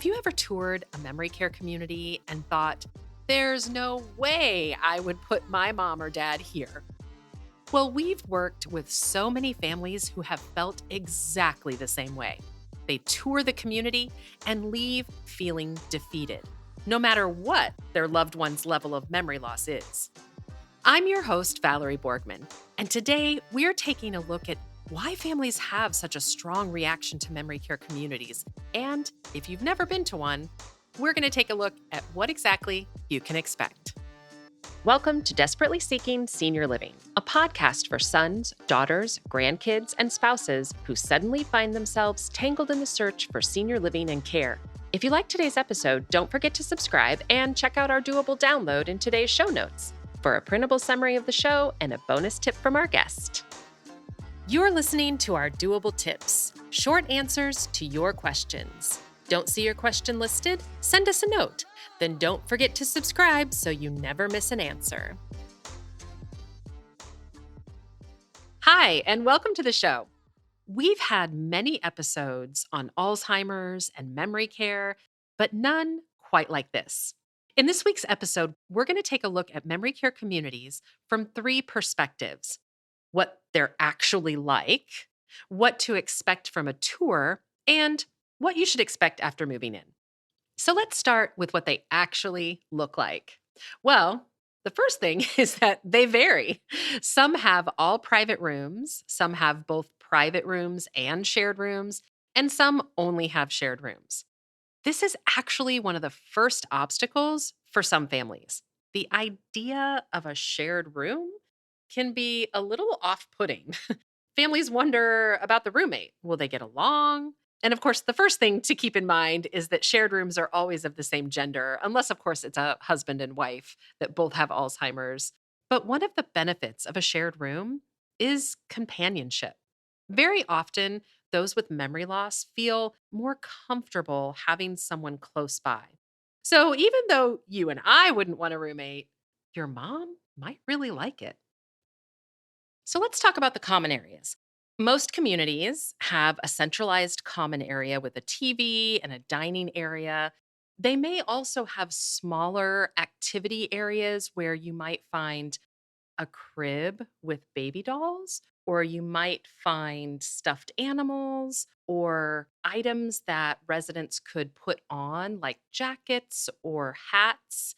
you ever toured a memory care community and thought, there's no way I would put my mom or dad here? Well, we've worked with so many families who have felt exactly the same way. They tour the community and leave feeling defeated, no matter what their loved one's level of memory loss is. I'm your host, Valerie Borgman, and today we're taking a look at why families have such a strong reaction to memory care communities. And if you've never been to one, we're going to take a look at what exactly you can expect. Welcome to Desperately Seeking Senior Living, a podcast for sons, daughters, grandkids, and spouses who suddenly find themselves tangled in the search for senior living and care. If you like today's episode, don't forget to subscribe and check out our doable download in today's show notes for a printable summary of the show and a bonus tip from our guest. You're listening to our doable tips, short answers to your questions. Don't see your question listed? Send us a note. Then don't forget to subscribe so you never miss an answer. Hi, and welcome to the show. We've had many episodes on Alzheimer's and memory care, but none quite like this. In this week's episode, we're going to take a look at memory care communities from three perspectives: what they're actually like, what to expect from a tour, and what you should expect after moving in. So let's start with what they actually look like. Well, the first thing is that they vary. Some have all private rooms, some have both private rooms and shared rooms, and some only have shared rooms. This is actually one of the first obstacles for some families. The idea of a shared room can be a little off-putting. Families wonder about the roommate. Will they get along? And of course, the first thing to keep in mind is that shared rooms are always of the same gender, unless, of course, it's a husband and wife that both have Alzheimer's. But one of the benefits of a shared room is companionship. Very often, those with memory loss feel more comfortable having someone close by. So even though you and I wouldn't want a roommate, your mom might really like it. So let's talk about the common areas. Most communities have a centralized common area with a TV and a dining area. They may also have smaller activity areas where you might find a crib with baby dolls, or you might find stuffed animals or items that residents could put on, like jackets or hats.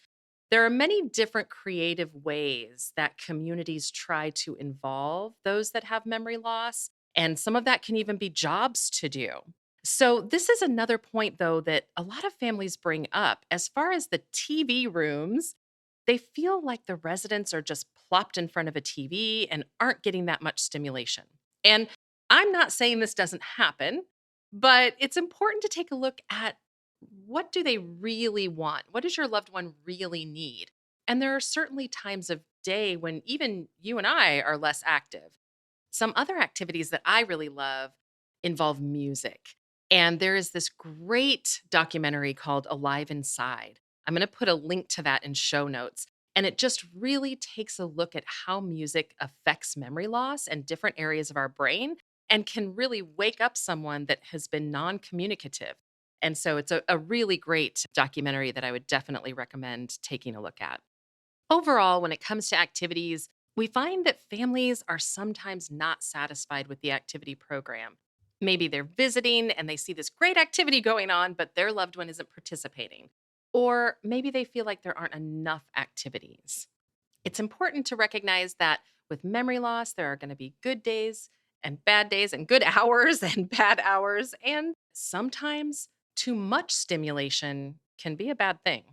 There are many different creative ways that communities try to involve those that have memory loss, and some of that can even be jobs to do. So, this is another point, though, that a lot of families bring up. As far as the TV rooms, they feel like the residents are just plopped in front of a TV and aren't getting that much stimulation. And I'm not saying this doesn't happen, but it's important to take a look at what do they really want? What does your loved one really need? And there are certainly times of day when even you and I are less active. Some other activities that I really love involve music. And there is this great documentary called Alive Inside. I'm going to put a link to that in show notes. And it just really takes a look at how music affects memory loss and different areas of our brain and can really wake up someone that has been non communicative. And so it's a really great documentary that I would definitely recommend taking a look at. Overall, when it comes to activities, we find that families are sometimes not satisfied with the activity program. Maybe they're visiting and they see this great activity going on, but their loved one isn't participating. Or maybe they feel like there aren't enough activities. It's important to recognize that with memory loss, there are going to be good days and good hours and bad hours. And sometimes too much stimulation can be a bad thing.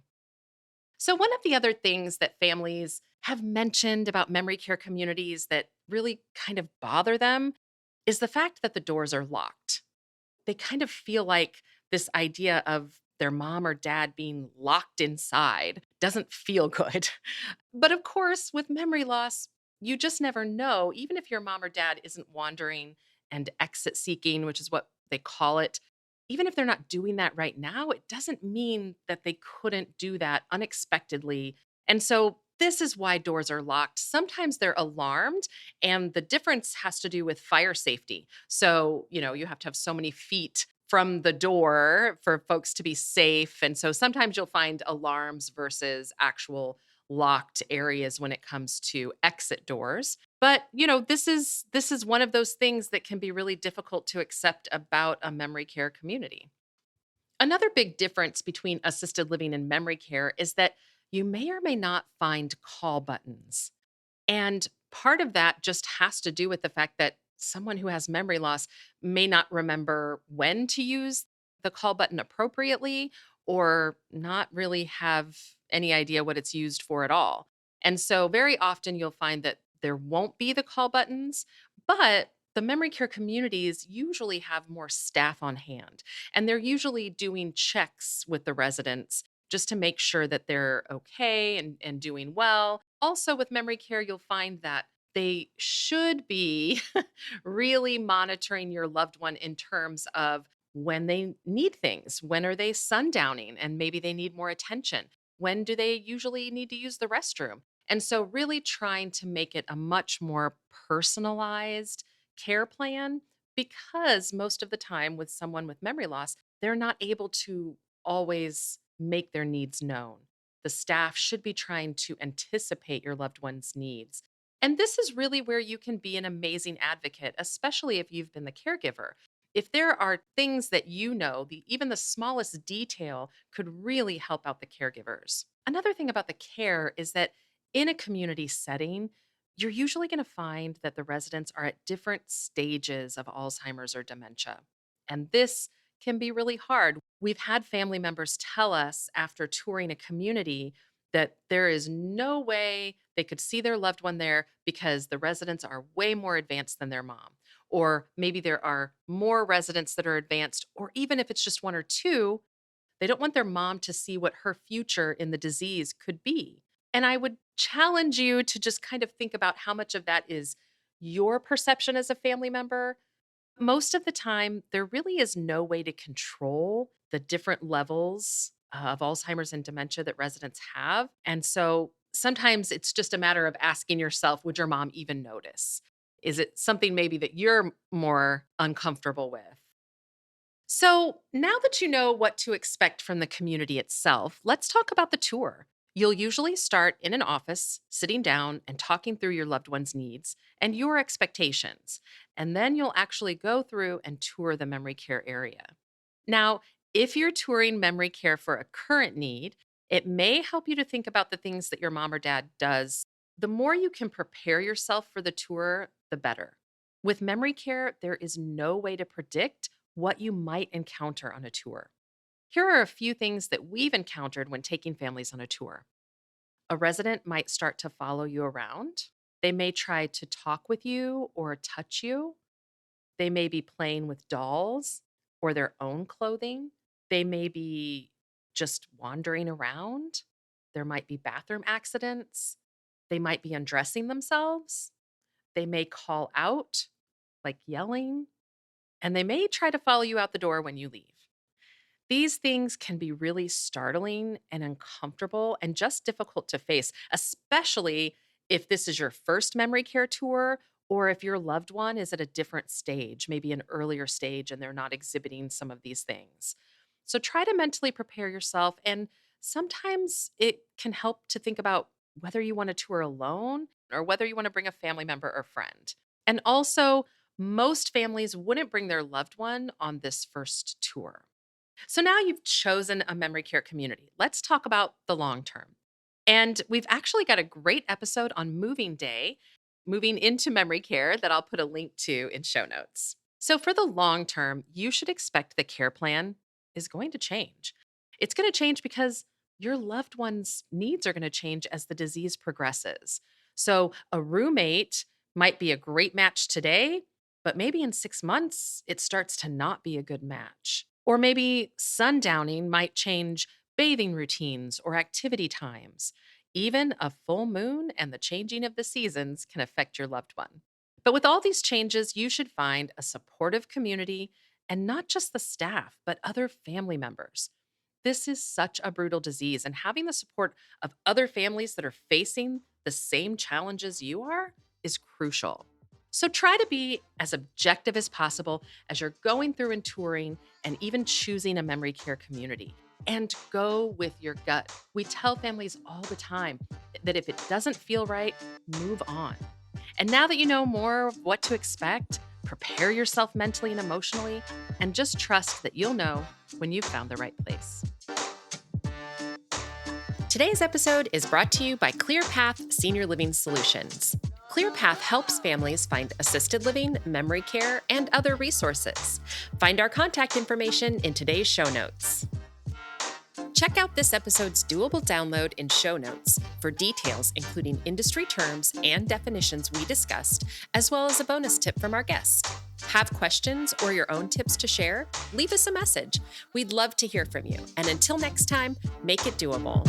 So, one of the other things that families have mentioned about memory care communities that really kind of bother them is the fact that the doors are locked. They kind of feel like this idea of their mom or dad being locked inside doesn't feel good. But of course, with memory loss, you just never know. Even if your mom or dad isn't wandering and exit seeking, which is what they call it, even if they're not doing that right now, it doesn't mean that they couldn't do that unexpectedly. And so this is why doors are locked. Sometimes they're alarmed, and the difference has to do with fire safety. So, you have to have so many feet from the door for folks to be safe. And so sometimes you'll find alarms versus actual locked areas when it comes to exit doors. But, this is one of those things that can be really difficult to accept about a memory care community. Another big difference between assisted living and memory care is that you may or may not find call buttons. And part of that just has to do with the fact that someone who has memory loss may not remember when to use the call button appropriately or not really have any idea what it's used for at all. And so, very often, you'll find that there won't be the call buttons, but the memory care communities usually have more staff on hand, and they're usually doing checks with the residents just to make sure that they're okay and doing well. Also, with memory care, you'll find that they should be really monitoring your loved one in terms of when they need things. When are they sundowning and maybe they need more attention? When do they usually need to use the restroom? And so, really trying to make it a much more personalized care plan because most of the time, with someone with memory loss, they're not able to always make their needs known. The staff should be trying to anticipate your loved one's needs. And this is really where you can be an amazing advocate, especially if you've been the caregiver. If there are things that even the smallest detail could really help out the caregivers. Another thing about the care is that in a community setting, you're usually going to find that the residents are at different stages of Alzheimer's or dementia. And this can be really hard. We've had family members tell us after touring a community that there is no way they could see their loved one there because the residents are way more advanced than their mom. Or maybe there are more residents that are advanced, or even if it's just one or two, they don't want their mom to see what her future in the disease could be. And I would challenge you to just kind of think about how much of that is your perception as a family member. Most of the time, there really is no way to control the different levels of Alzheimer's and dementia that residents have. And so sometimes it's just a matter of asking yourself, would your mom even notice? Is it something maybe that you're more uncomfortable with? So, now that you know what to expect from the community itself, let's talk about the tour. You'll usually start in an office, sitting down and talking through your loved one's needs and your expectations. And then you'll actually go through and tour the memory care area. Now, if you're touring memory care for a current need, it may help you to think about the things that your mom or dad does. The more you can prepare yourself for the tour, the better. With memory care, there is no way to predict what you might encounter on a tour. Here are a few things that we've encountered when taking families on a tour. A resident might start to follow you around. They may try to talk with you or touch you. They may be playing with dolls or their own clothing. They may be just wandering around. There might be bathroom accidents. They might be undressing themselves. They may call out, like yelling, and they may try to follow you out the door when you leave. These things can be really startling and uncomfortable and just difficult to face, especially if this is your first memory care tour or if your loved one is at a different stage, maybe an earlier stage, and they're not exhibiting some of these things. So try to mentally prepare yourself. And sometimes it can help to think about whether you want to tour alone or whether you want to bring a family member or friend. And also, most families wouldn't bring their loved one on this first tour. So now you've chosen a memory care community. Let's talk about the long term. And we've actually got a great episode on moving day, moving into memory care, that I'll put a link to in show notes. So for the long term, you should expect the care plan is going to change. It's going to change because your loved one's needs are going to change as the disease progresses. So a roommate might be a great match today, but maybe in 6 months, it starts to not be a good match. Or maybe sundowning might change bathing routines or activity times. Even a full moon and the changing of the seasons can affect your loved one. But with all these changes, you should find a supportive community and not just the staff, but other family members. This is such a brutal disease, and having the support of other families that are facing the same challenges you are is crucial. So try to be as objective as possible as you're going through and touring and even choosing a memory care community. And go with your gut. We tell families all the time that if it doesn't feel right, move on. And now that you know more of what to expect, prepare yourself mentally and emotionally, and just trust that you'll know when you've found the right place. Today's episode is brought to you by ClearPath Senior Living Solutions. ClearPath helps families find assisted living, memory care, and other resources. Find our contact information in today's show notes. Check out this episode's doable download in show notes for details, including industry terms and definitions we discussed, as well as a bonus tip from our guest. Have questions or your own tips to share? Leave us a message. We'd love to hear from you. And until next time, make it doable.